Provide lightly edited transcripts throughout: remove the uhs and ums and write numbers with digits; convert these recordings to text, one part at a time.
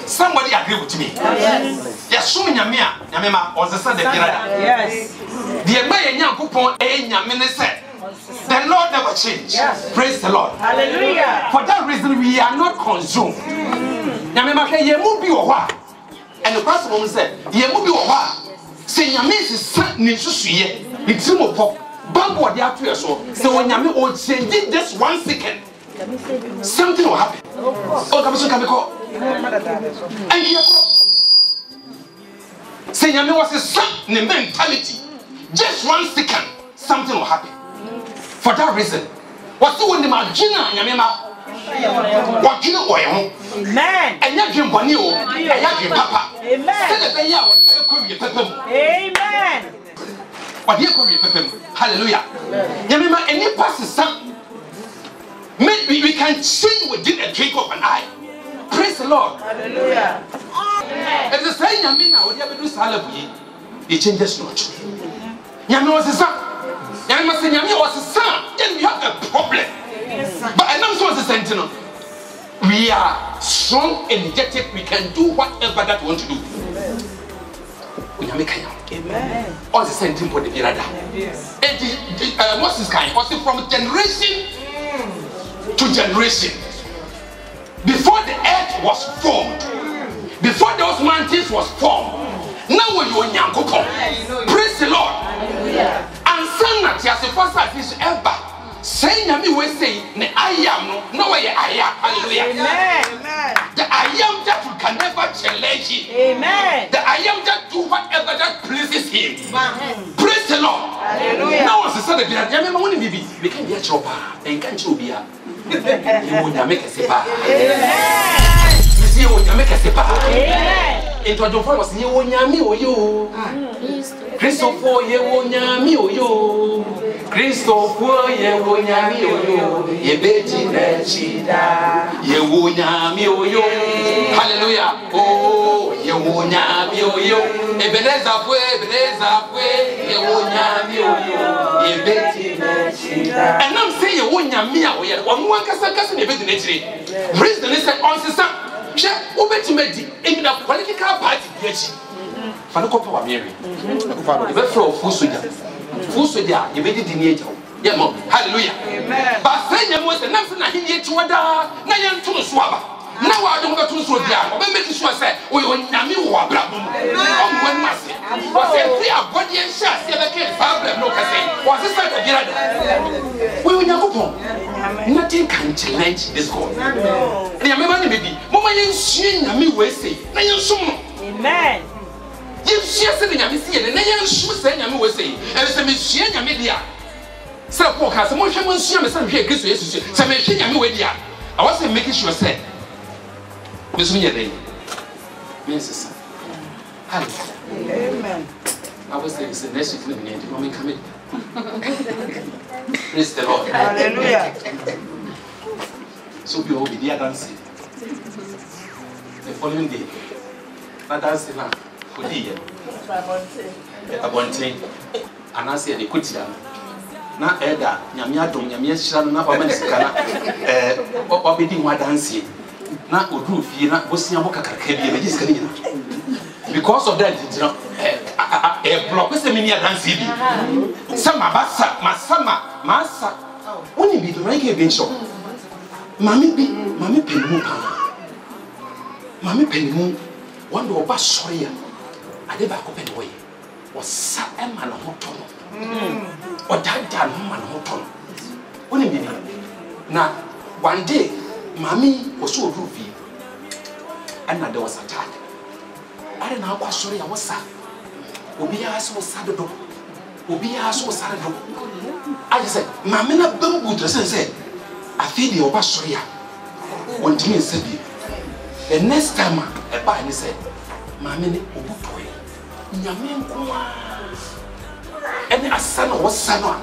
Somebody agree with me? Yes. So nyamia, nyamema was the son of Yes. The Emma Yankupon nyamene said, the Lord never changed. Yes. Praise the Lord. Hallelujah. For that reason, we are not consumed. Nyamema ke yemu bi owa. And the pastor woman said, yemu bi owa. Say nyame is son ni susuye. Ni timo pop. Bambo de atu so. Say when nyame o change in just 1 second. Something will happen. Oh, come call. And here, say nyame was a son ni mentality. Just 1 second, something will happen. For that reason, what's the one the magina nyamema? What you know, amen. And you dream one you, and you dream papa. Amen. Amen. What you call you, hallelujah. Nyamema, any person, maybe we can change within a drink of an eye. Praise the Lord. Hallelujah. As the saying, Yamina, what you have to do, Salabi, it changes not. Yami was a son. Yami was a son. Then we have a problem. But I know so as a sentinel. We are strong, energetic. We can do whatever that we want to do. Amen. All the sentinel for the Irada. And Moses kind was from generation to generation. Before the earth was formed, before those mountains was formed, now when you are young, praise the Lord. And son that has the first is ever saying me we say I am no way I am. Hallelujah. Amen. The I am that you can never challenge him. Amen. The I am that do whatever that pleases him. Praise the Lord. Hallelujah. Now as the son of the remember when we can be a chopper and can't you be a you would make a sepa. Amen. You see when you make a sepa. Amen. It was your was you when you Christopher, ye wonyami oyo. Christopher, ye wonyami oyo. Ye beti nechida. Ye wonyami oyo. Hallelujah. Oh, ye wonyami oyo. Ebeneza fwe, ye wonyami oyo. Ye beti nechida. And I'm saying ye wonyami oyo. Onuwa kasa ye beti nechida. Praise the Lord on sister. She ubeti medi. In the political party yechi. Fano kopa wa Mary. Ebe fro fusuja. Fusuja ye be di ni eja. Ye mo. Hallelujah. Amen. Ba say nyamo se nam se na hini etu wada na ye ntu so aba. Na wa do betu so bia. Obe make sure say we nyame wo abra mu. Omwe mase. Wa say free abodi en sha se be ke problem no ka say. Wa se start bia da. We nyakopon. Nothing can challenge this God. Na me ma ni bebi. Mo ma ye nsue nyame we say. Na ye nsom. Amen. You see, I said, I'm seeing, and I am sure saying, I'm always saying, and it's a machine, I'm media. So, podcast, I'm watching one share, some here, Christmas, some machine, I'm media. I wasn't making sure, said, Miss Mia, Miss Amen. I was saying, it's the next thing, the moment coming. Praise the Lord. Hallelujah. So, we will be there dancing. The following day, not dancing now. Abonte anase de kutia na eda nyame adom nyame ahira na ba man sikana obedi ho adanse na odu fie na bosia bo kakaraka bia be jiska nyina because of that you know block se mini adanse bi sama basa masama masa woni bi do na ke bi nso mami penimu pa mami penimu wanda oba soya ade ba ko pene way o sa e ma na hoto no o dada no ma na hoto no woni bi na one day mami was so rufi and there was a attack are na akwa sori ya wosa obi ya so sa dodo obi ya so sa dodo I just said mami na bambu dress say afi de oba sori ya wonti me sabi the next time e ba ni say mami ni obutoy nyame nkoa ene asana wosano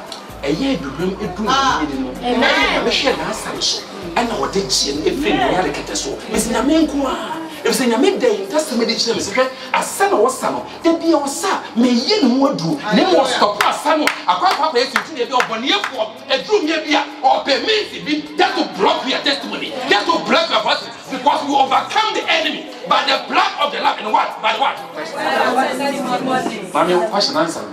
eye edurum edu ni no amen me hwe na asare so ena wode gie no efre no ya rekete so esi nyame nkoa esi nyame dey testament dey chire me se hwe asana wosano de bia wosa me ye no modu ne mo stop asano akwa esi tu ne bi obonefo edurum ye bia obe me bi that to block your testimony that to block your voice because we overcome the enemy. By the blood of the Lamb and what? By what? Mommy, question answer.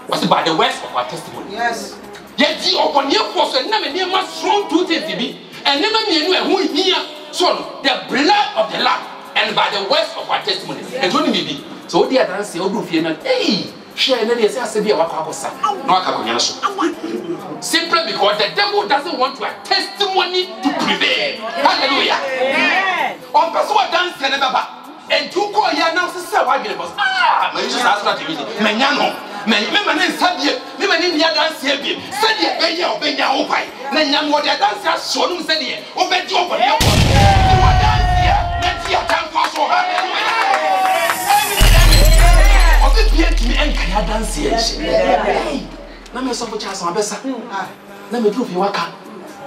Was it by the words of our testimony? Yes. Yet the upon your force and never must strong to be and never knew who here. So the blood of the Lamb and by the words of our testimony. And only maybe. So dear dance, you do fear not. Hey, share any as a simply because the devil doesn't want your testimony to prevail. Hallelujah. On person what dance and two call ya now sister why get boss. Ah, my Jesus has strategy. Menyano. Me man sabie, me man in ya dance here be. Said ye be ya obenya opai. Na nyam what ya dance ya so no said ye. Obedi opai. You dance here. Let's see a time for so. Hallelujah. Obi pie to me en kan ya dance here. Na me so for chance on besa. Na me proof you waka.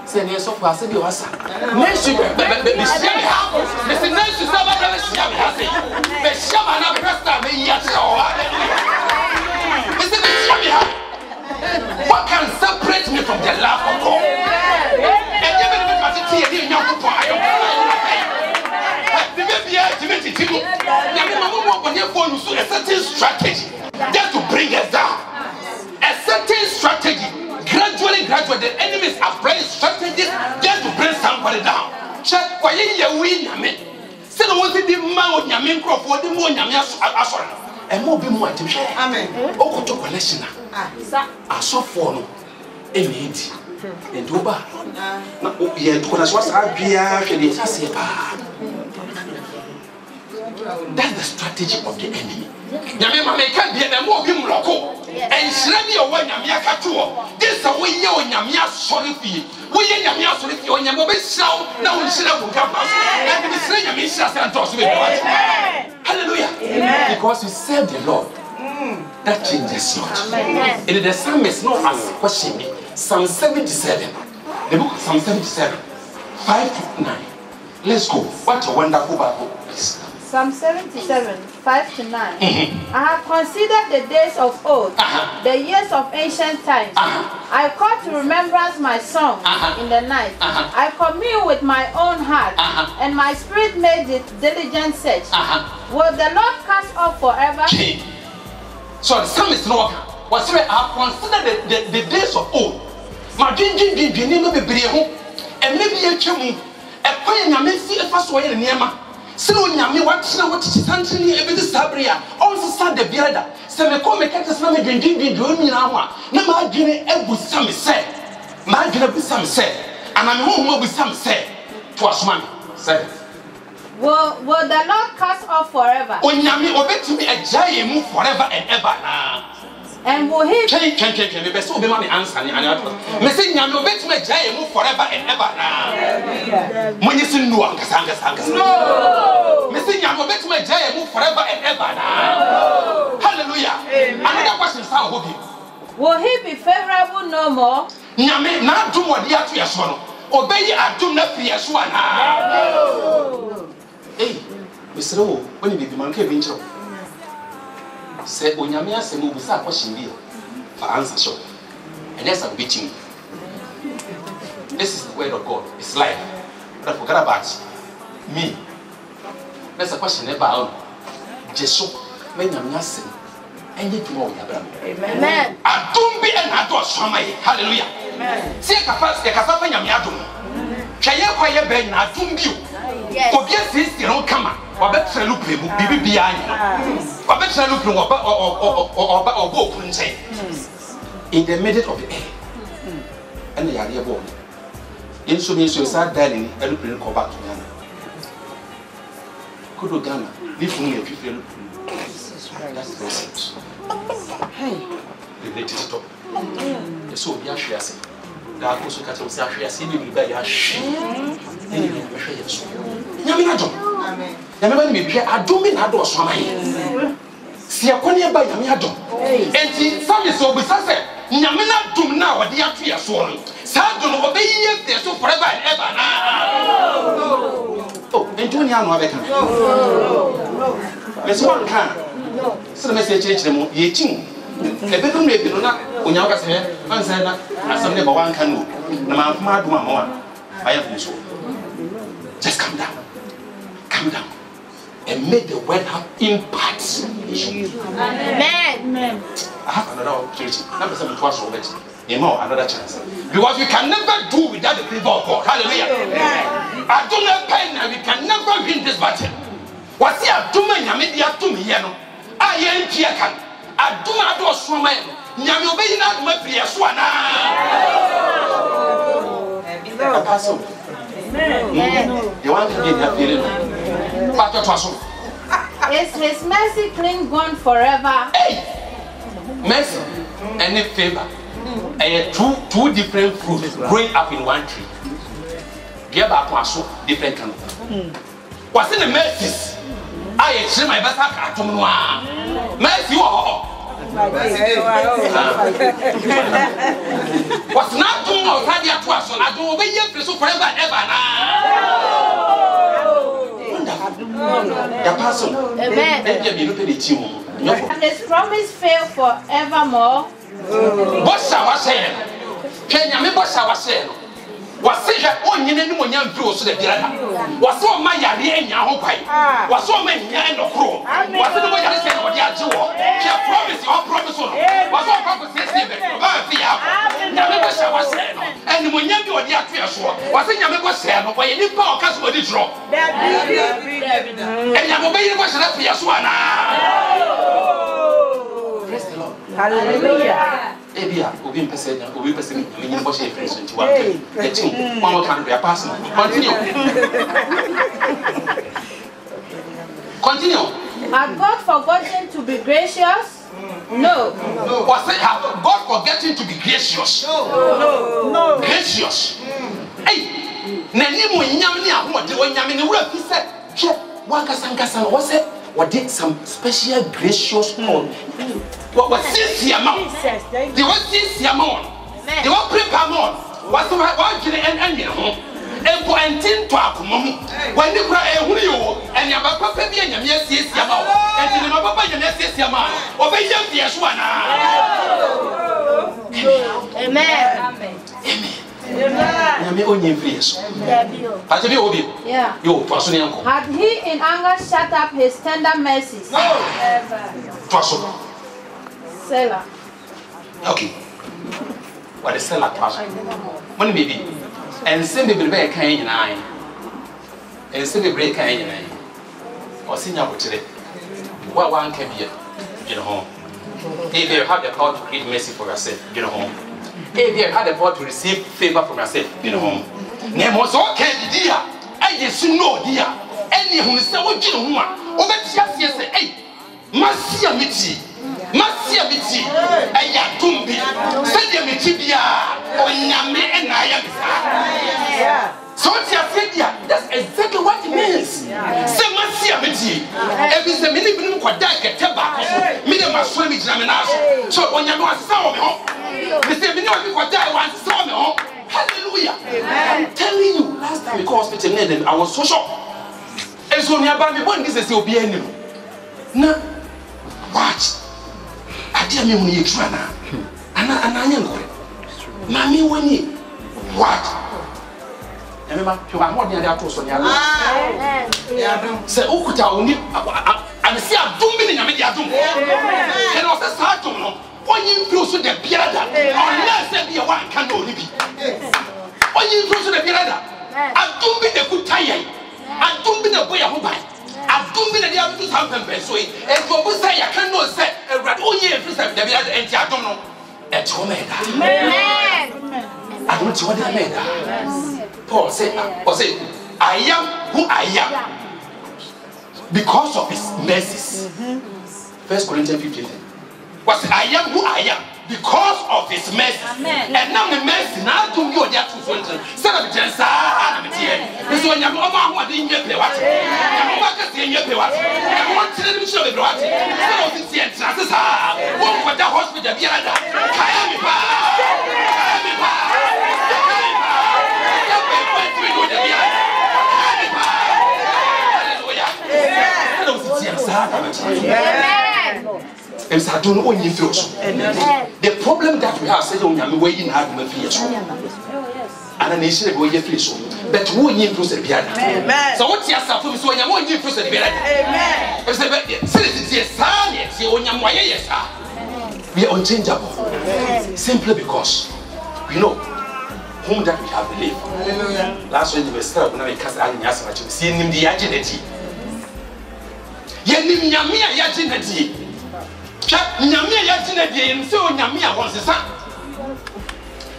Say na so for ase bi wasa. Next be share me ha. Me say next you say ba share me ha say. Me share ma na be resta me ya say oh hallelujah. Me say me share me ha. What can separate me from the love of God? And you be me tea dey nyawo po ayo. The baby ya Timothy Timu. Ya me mama mo on your phone so a certain strategy just to bring us down. A certain strategy, gradually, the enemies are playing strategies just to bring somebody down. Check why you win, Yamin. Say the one thing the man with Yamin crop for the more Yamia and more be more to share. Amen. Oh, to collection. I saw for no. And Duba. Yet, when I was out here, that's the strategy of the enemy. Yamima may can't be a more him local. And Shredy or one Yamia Katuo. This is a way you and Yamia sorry fee. We and Yamia sorry fee on Yamobe sound. Now we should have come out. And we say Yamisha and toss with hallelujah. Because we serve the Lord. That changes not. And the psalmist no as question me. Psalm 77. The book of Psalm 77. 5 to 9. Let's go. What a wonderful Bible. Please. Psalm 77, 5 to 9. I have considered the days of old, the years of ancient times. I call to remembrance my song in the night. I commune with my own heart, and my spirit made it diligent search. Will the Lord cast off forever? So the psalmist no was I have considered the days of old. My ding no be brave, and maybe a chum, a queen, a messy, a fast way in Yama. So Yami, what's now what is something every Sabria, also sad the bearder. So me come make us not drinking me now. No, my dinner with some say. My dinner with some say. And I'm home with some say. Twas man, say. Will the Lord cast off forever? When Yami obey to me a giant move forever and ever now. And will he can be so be my answer and I me say Yami obey to me a giant move forever and ever now. When you see no Angas. No. Me say Yami obey to me a giant move forever and ever now. Hallelujah. Another question how hope you. Will he be favorable no more? Yami na do what you to your son. Obey adum na free as one. Hey, Mr. O, when you be man can venture. Say Onyamia se move sa question here for answer shop. And that's a beating. This is the word of God. It's life. But I forgot about me. That's a question about Jesus. When Yamia say, and you know Abraham. Amen. I don't be an adult somebody. Hallelujah. Amen. See a capacity, a capacity Yamiadum. Kaya kwaya ben na tumbiu. Obi asisi no kama. Obetre lu pemu bibi bia anya. Obetre lu pemu oba okun nche. In the middle of the air. And the area born. In so means you start dialing and lu go back to Ghana. Kudo Ghana, live from your people. That's the message. Hey, related to talk. The so be ashia say. That goes to catch us ashia say we be ashia. Nyamina dom. Amen. Nyamina me bia adom na do so amaye. Si akone ba nyamina dom. Enti service obisa se nyamina dom na wode ato ya so no. Sa do no obeyiye fe so forever and ever na. Oh, enti oni anu abeka. Me so one kan. No. So the message church dem ye tin. Ebe do no ebi no na onya ka se ansa na asam ne ba wan kan no. Na ma fuma adom amawa. Aya fu so. Just calm down. come down and make the word have impact. Amen. I have another opportunity. Number 7 twice over it. Another chance. Because we can never do without the favor of God. Hallelujah. I don't know pain and we can never win this battle. What's the Aduma Yamidia to me? I am Piakan. Aduma do Swman. Yami not my Pia Swana. Apostle. You want to get that feeling? But is his mercy clean gone forever? Hey! Mercy and favor. Two different fruits growing up in one tree. Give up one so different kind of. What's in the mercies? I extreme my best at mercy. What's not doing outside the person? I don't obey you forever and ever now. The person. Amen. And his promise fail forevermore. What shall I say? Can you remember what shall I say? Was say on you any one young girls to the Pirata? Was so my idea in your home? Was so many and no crow? Was the way I said what you are doing? She promised your promise. Was all promises never shall I say? And when you do a dear treasure, was in your member said, but you didn't call customer to draw. And you obey the question of Yaswana. Praise the Lord. Hallelujah. Ebia, we person, meaning what she friends into one more time, we are passing. Continue. Continue. Has God forgotten to be gracious? No. Was it have God forgetting to be gracious? No. Gracious. Hey, Nanimu Yamia, what the one Yamini work, he said, Wakasankasan was it? What did some special gracious call? What was this amount? They were this amount. They were prepared. What's the one and for antin to Akumu. When you cry a wheel and your papa be and your yes, Yama, and your papa, your yes, Yama, obey your yes, one. Amen. Yeah. Had he in anger shut up his tender mercies? Selah. Okay. What is Selah? One baby. And send me break kind in eye. And send me break kind in eye. Or senior today. What one can be, you know. If you have the power to create mercy for yourself, you know. If you have the power to receive favor from yourself, you know. Name was okay, dear. I just know, dear. Any who is so good, you know. Over just yes, hey, Massia Mitzi. Massia Mitzi, Aya Tumbi, Sadia Mitibia, or Yame and I am. So that's exactly what it means. Say Massia Mitzi, every minute we could die at tobacco, minimum swimming examination. So when you know, saw me home, the same minute we could die once, saw me home. Hallelujah. I'm telling you, last time we called hospital, I was so shocked. And so nearby me, one is a COBN. Now, watch. I tell me when you try now. And I know. Mammy, when you what? Remember, you are more than that person. Say, oh, could I only and see a doom in a media doom. And also, start to know when you close to the piada, unless there be a one candle. When you close to the piada, I don't be the good tire. I don't be the boy who buy. I don't mean that you have to something so and for say I cannot say a rat all year for the other and I don't know. At home. I don't know what they made. Paul said, I am who I am because of his mercies. 1 Corinthians 15. Was I am who I am because of his mercy. And now the mercy now to you there to something. Son of Jensa, I'm here. This one, I'm over in your pay. What? I'm over in your pay. What? I want to show you what? Some of the chances are one for the hospital. The problem that we have said on your way in our fears. And a nation of way you feel so. but who influence the piano. Amen. So what's your stuff? So when you influence the piano. Amen. If the son, yes, we are unchangeable. Simply because we know whom that we have believed. Last week we started when we cast out in Yasma, seeing him the agility. Yenim Yamia Yajinati. Yamia Yajinati, and so Yamia was the son.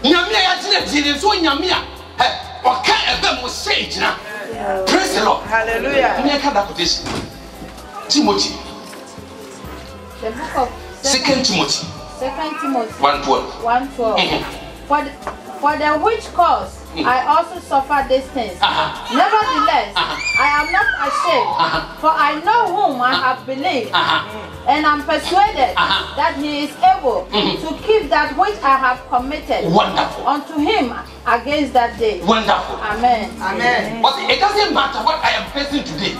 Yamia Yajinati, and so Yamia. Or can't them was sage now. Praise the Lord. Hallelujah. Timothy. The book of 2 Timothy. 2 Timothy 1:12. 1:12. For the which cause I also suffer these things. Nevertheless, I am not ashamed, for I know whom I have believed, and am persuaded that he is able to keep that which I have committed. Wonderful. Unto him against that day. Wonderful. Amen. Amen. But it doesn't matter what I am facing today.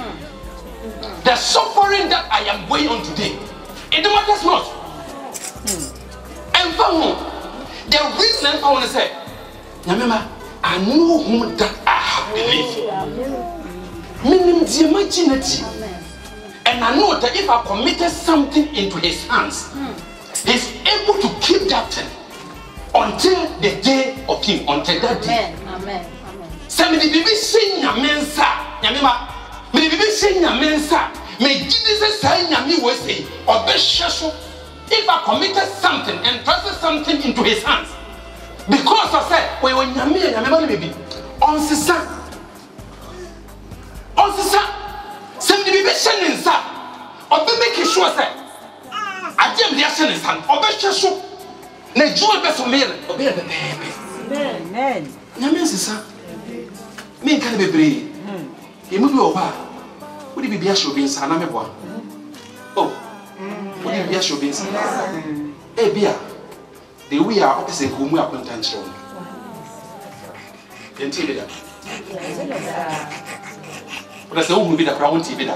The suffering that I am going on today, it matters not. And for the reason I want to say, remember, I know whom that I have believed. Meaning the imaginity. And I know that if I committed something into his hands, he's able to keep that thing until the day of him, until that day. Amen. Somebody be saying your mensa, Yamima, maybe be saying your mensa, may Jesus say Yami will say, or be shasho, if I committed something and trusted something into his hands. Because I said, when Yami and Yamima maybe on Sisa, somebody be saying, sir, or be making sure, sir, I am the ascendant son, or be shasho, ne jewel best for me, or be a baby. Amen. Yamin Sisa. Me can't be brave. You move your bar. Would it be a show being Saname? Oh, would it be a show being Saname? Eh, Bia, the we are opposite whom we are contention. Until that. But that's the only bit of crown TV.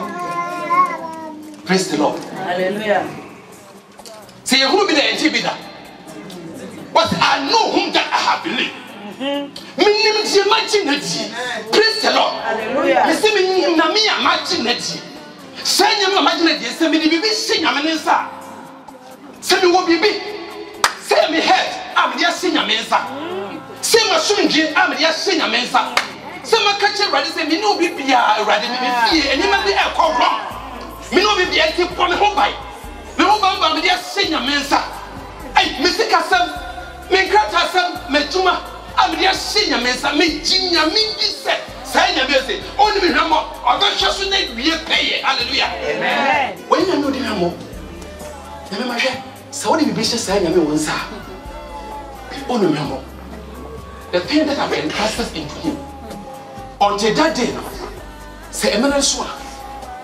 Praise the Lord. Hallelujah. Say, who be the TV? But I know whom that I have believed. Praise the Lord. Hallelujah. You see me Namia Martineti. Send your imagination, send me the sing a mensa. Send me what be. Send me head, I'm the senior mensa. Send my swing, I'm the senior mensa. Send my catcher ready, say me no be ready, and you might be a call wrong. Me no be a tip on the home by. No, I'm the senior mensa. Hey, Mr. Cassam, me crack Cassam, Metuma. I'm the senior mensa, me Jinya Mindy said, Sanya Bessie, only me no more, or don't just need be a pay. Hallelujah. Amen. When you know the more, remember, so what did you be saying? I mean, one sir, only remember the thing that I've entrusted into him until that day. Say, Emmanuel Swan,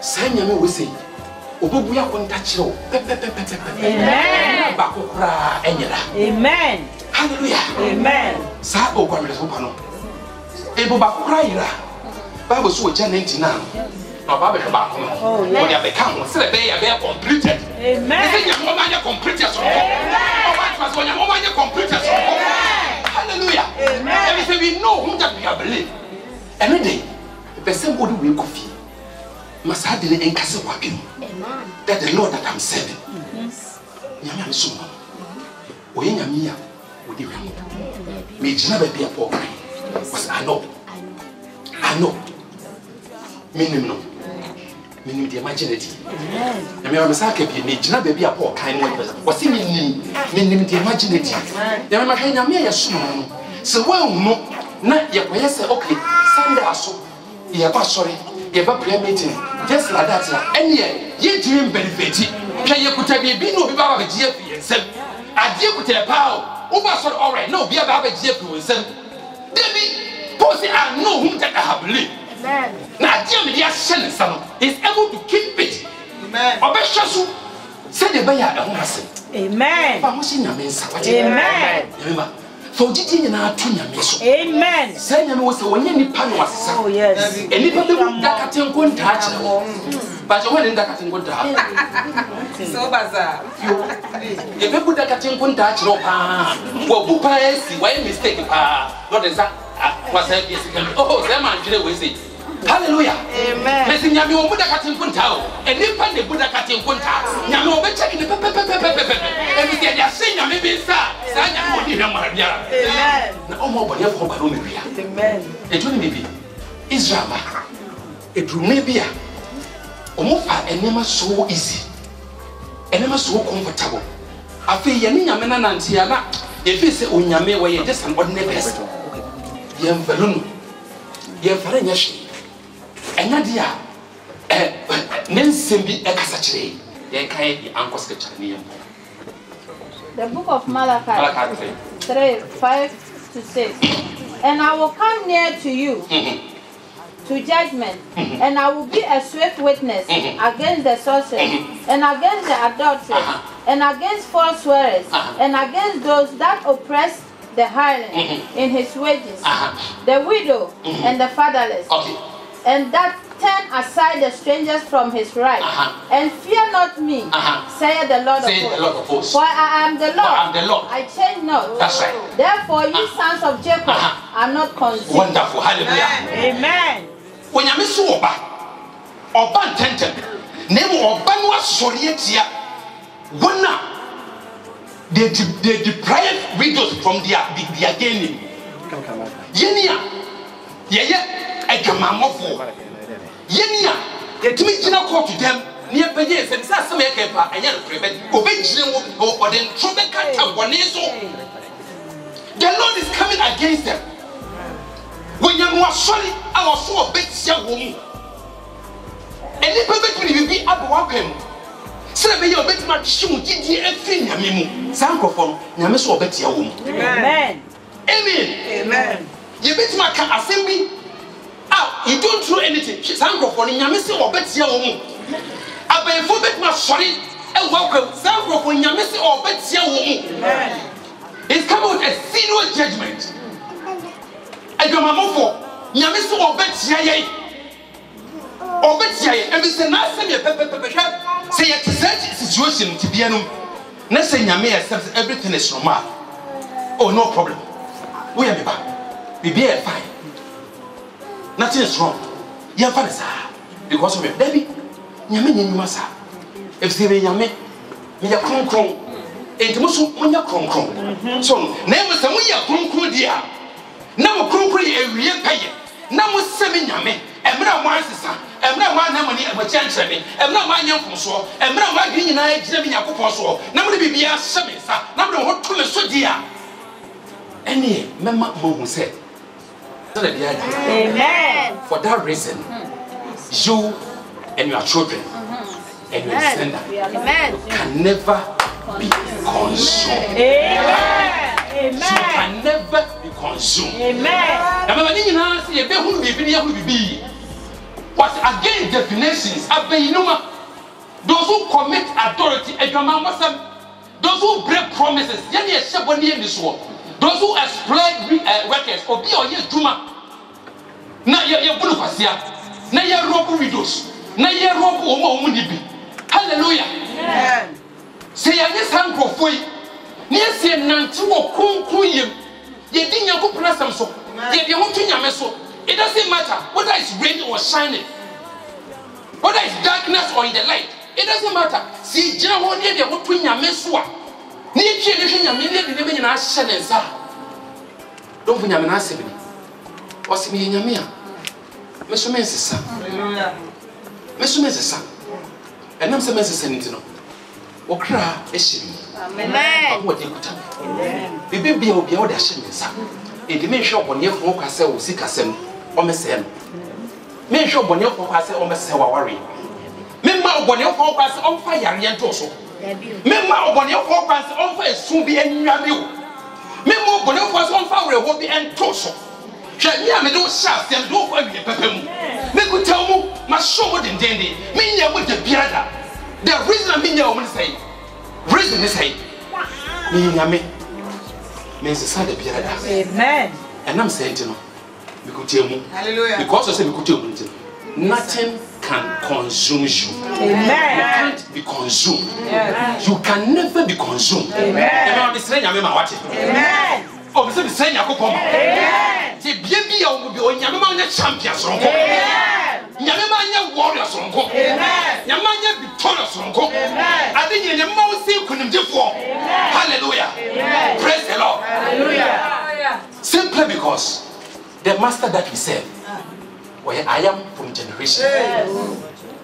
Sanya me will say, Obuya won't touch you. Amen. Hallelujah. Amen. Sabo kwa mlezo pano. Ebo bakura ira. Bible so ja 99. No Bible so ba kono. Oh yeah. What you become, say be ya be completed. Amen. Say ya mama ya completed so. Oh what was when ya mama ya completed so. Hallelujah. Amen. And we say we know whom that we have believed. Every day, the person who we coffee must have the enkase wagen. That the Lord that I'm serving. Nyame so. Oye nyame ya odi we. Me jina be bia po. Was I know. Minimum. Minimum the imaginity. I mean, I'm a sack of you, Nijina baby, a poor kind of was in minimum the imaginity. There might be a mere soon. So, well, no, not yet. Yes, okay, Sunday, so you are sorry, you have a prayer meeting, just like that. And yet, you dream benefit. Can you put a baby no be about a GFP and send? I deal with a power. Over, all right, no, be about a GFP and send. Debbie, Posey, I know whom that I have believed. Now, Jimmy, the son is able to keep it. Amen. Obeshasu said the buyer a woman. Amen. Amen. Remember, for Gigi and our tunia meso. Amen. Saying I was when any pan was. Oh, yes. And if I do that, I can go and touch. But when in that, I can go down. So bazaar. If you put that, I can go and touch. No, well, Bupa is why mistake. What is that? I was a oh, them and we say. Hallelujah. Amen. Listen, Yami Buddha cutting Kuntao, and if I the Buddha cutting Kunta, Yamo checking the pepe, and we get your singer, maybe, sir. Amen. No more, but you have hope. Amen. It will be Israel. It will maybe a Omofa and never so easy, and never so comfortable. I feel Yamina Menantiana, if you say Unyame, where you're just an ordinary person. Yam Falun, Yam Faranyashi. And Nadia, Nensimbi Ekasachre, Yankai, Uncle Sketchanium. The book of Malachi 3:5-6. And I will come near to you to judgment, and I will be a swift witness against the sorcerers, and against the adulterers, and against false swearers, and against those that oppress the hireling in his wages, the widow and the fatherless. And that turn aside the strangers from his right, and fear not me, saith the Lord of hosts. For I am the Lord, I change not. That's right. Therefore, you sons of Jacob are not consumed. Wonderful, hallelujah. Amen. When you miss Oba, Oban Tenten, name Obanwa Sorietia, one they deprive widows from their gaining. Yenia, I come out. Yenia, the Timmy called to them near Payes and Sassamaka and Yan Prevent, or then Trobeca Tawaneso. The Lord is coming against them. When you are sorry, I was so a bit young woman. And the perfect will be up welcome. So may your bit much soon give you a thing, Yamimu. Sankophone, Yamiso bet your woman. Amen. Amen. Amen. You bet my assembly. You don't do anything. Sankophone, Yamisi or bet your woman. I bet for bet my sorry and welcome. Sankophone, Yamisi or bet your woman. It's come out a serious judgment. I go mamma for Yamisi or bet yay. Or bet yay, and Mr. Nassim, say at such situation to be a Nessa Yame accepts everything is normal. Oh, no problem. We are back. We be fine. Nothing is wrong. You have fun, because of your baby. Yamin, you must have. If they may Yame, me a cron. It must when you're cron. So, name was some way a cron, dear. Now, cron, a real pay. Now, was 7 Yame, and Mra Marsa, and Mra Money and Machanchemy, and not my young from so, and Mra Magin and I, Jimmy Yacopo, number be a semester, number what to so dear. Any Mamma Moon said. Amen. For that reason, you and your children and your descendants can never be consumed. Amen. You can never be consumed. Amen. But again, definitions, those who commit authority, those who break promises, those who exploit workers, or be or yes, Juma. Now you're good for Sia. Now you're rob widows. Now you're rob Omo. Hallelujah. Say, I guess I'm for free. Near say, Nantu or Kunkuyim. You didn't go plus some so. Yet you want to Yameso. It doesn't matter whether it's raining or shining, whether it's darkness or in the light. It doesn't matter. See, John, near the Wutwin Yamesua. Near Children, Yamin, in our Shanesa. Don't put Yaman Assembly. What's me in Yamia? Mr. Mensisa. Mr. Mensisa. And I'm some Mensisa. Okra, Eshim. Amen. What you put? Baby, be all the Shanesa. A dimension on your phone, I say, will seek us or Messem. Make sure when your phone, I say, or Messewa worry. Member when your phone, I say, on fire, and also. Member when your phone, I say, on fire, soon be any review. Member when your phone, on fire, will be and torso. Shall me, I do shafts and do for me, Pepem. Make you tell me, my show wouldn't dandy. Me, I would the piada. The reason I mean, you say, reason is hey. Me, I mean. Amen. And I'm saying to you, hallelujah. Because I say nothing can consume you. Amen. You can't be consumed. Yes. You can never be consumed. Amen. Amen. Oh, Mr. Senya Kopoma. The baby will be on Yamania champions. Yamania warriors. Yamania victorious. I think in the most couldn't do for. Hallelujah. Praise the Lord. Hallelujah. Simply because the master that we serve, where I am from generation,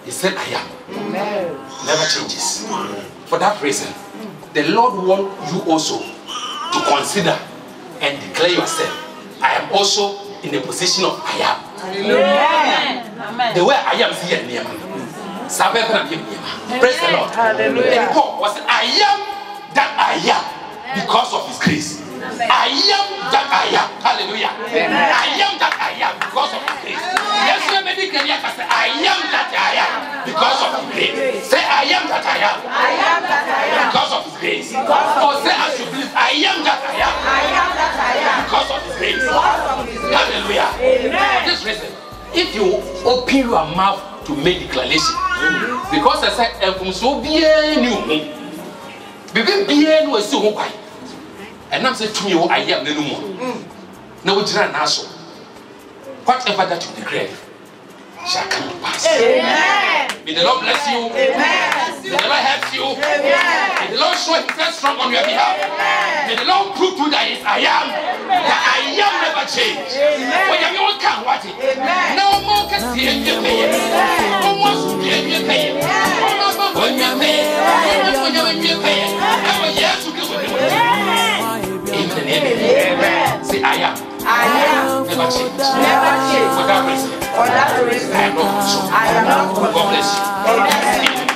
he said I am. Never changes. For that reason, the Lord wants you also to consider and declare yourself. I am also in the position of I am. Amen. The way I am here near me. Praise the Lord. Hallelujah. And Paul was I am that I am because of his grace. I am that I am. Hallelujah. I am that I am because of his grace. Yes, I am that I am because of his grace. Say I am that I am. I am that I am because of his grace. Or say as you believe, I am that I am. I am that I am because of his grace. Hallelujah. Amen. Just listen. If you open your mouth to make declaration, because I said, from so bien you, because bien was so quiet. And I'm saying to me, I am no more. No, it's not also. Whatever that you declare shall come to pass. Amen. May the Lord bless you. Amen. May the Lord help you. Amen. May the Lord show himself strong on your behalf. Amen. May the Lord prove to you that I am. That I am never changed. When you can't watch it. No more can see you pay. No more to be you pay. No more when you pay. No more when you pay. I will yet to give with you. In the name of Amen. Say I am. I am. Never change. Never change. For that reason. For that reason. I am not. God bless you. Amen.